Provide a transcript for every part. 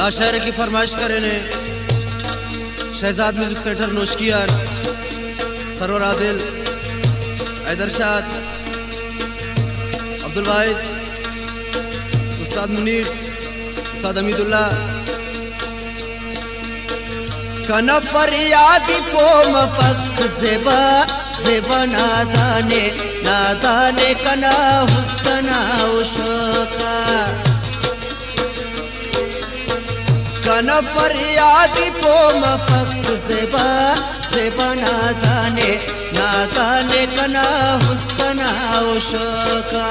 दा शहर की फरमाइश करे ने शहजाद म्यूजिक सेंटर नौशकियान सरवर आदिल हैदरशाद अब्दुल वाहिद उस्ताद मुनीर उस्ताद हमीदुल्लाह कना फरियादी को मफक ज़ेबा ज़ेबा नादाने कना हुस्ना उशोका कना फरियादी को मफक ज़ेबा ज़ेबा नादाने कना हुस्ना उशोका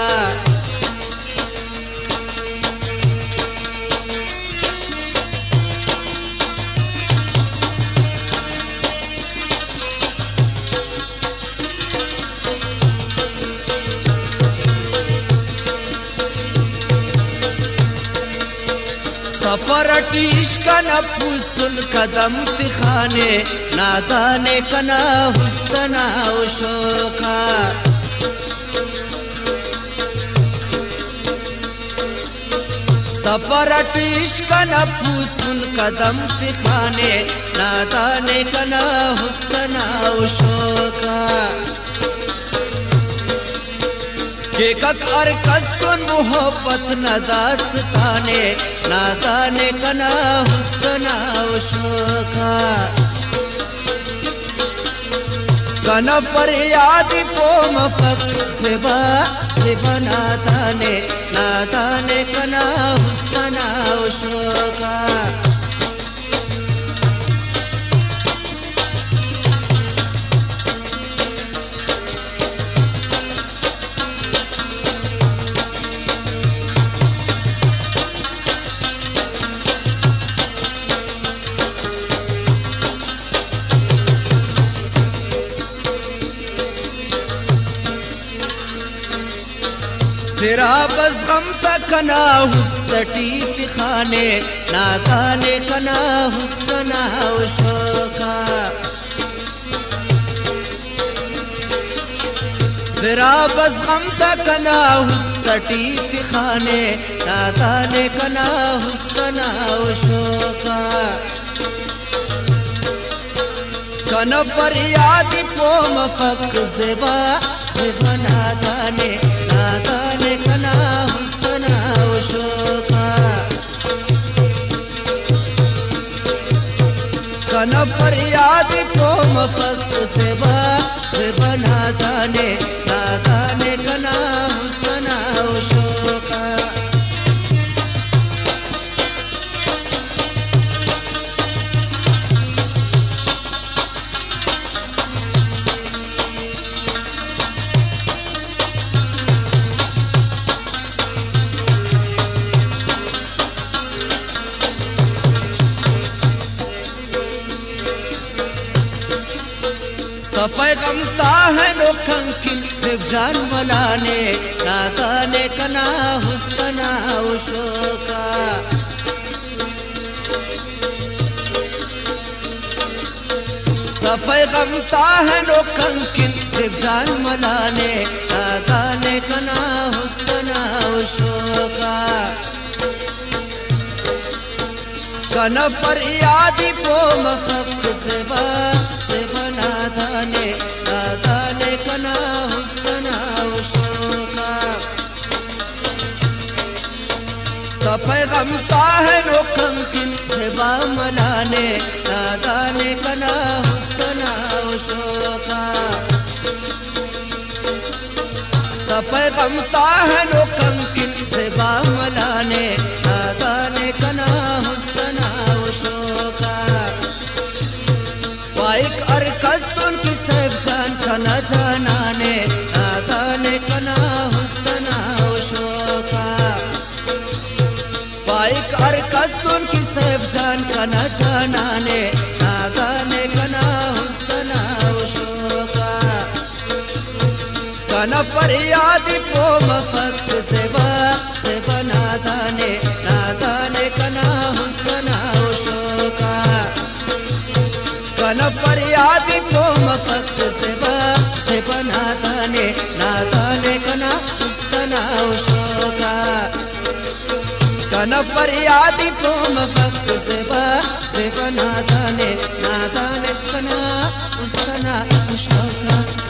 सफर इश्क नफूस कुल कदम तिखाने नादाने कना हुस्ना उशोका सफर इश्क नफूस कुल कदम तिखाने नादाने कना हुस्ना उशोका केकक अरकस कुन मोहब्बत न दास्ताने नादाने कना हुस्ना उशोका कना फरियादी को मफक ज़ेबा ज़ेबा नादाने कना हुस्ना उशोका तेरा बस गम कना हुस्ती तिखाने नादाने कना हुस्ना उशोका तेरा बस गम कना हुस्ती तिखाने नादाने कना हुस्ना उशोका कना फरियादी को मफक ज़ेबा ज़ेबा नादाने कना हुस्ना उशोका कना फरियादी को मफक ज़ेबा ज़ेबा नादाने कना हुस्ना उशोका सफ़े गमता है नो कंकिन सिर्फ जान मलाने नादाने कना हुस्ना उशोका सफ़े गमता है नो कंकिन सिर्फ जान मलाने नादाने कना हुस्ना उशोका कना फरियादी को मफक ज़ेबा ज़ेबा नादाने कना हुस्ना उशोका सफ़े गमता है नो कंकिन ज़ेबा मलाने नादाने कना हुस्ना उशोका सफ़े गमता है नो कंकिन ज़ेबा मलाने नादाने कना हुस्ना उशोका वाइक अरकस तुन की सब जान कना जानाने नादाने कना हुस्ना उशोका वाइक अरकस तुन की सब जान कना जानाने नादाने कना हुस्ना उशोका कना फरियादी को मफक ज़ेबा ज़ेबा नादाने कना हुस्ना उशोका कना फरियादी को मफक ज़ेबा ज़ेबा नादाने कना हुस्ना उशोका कना फरियादी पोम फक्त सेवा नादाने कना उसकना मुश्तोका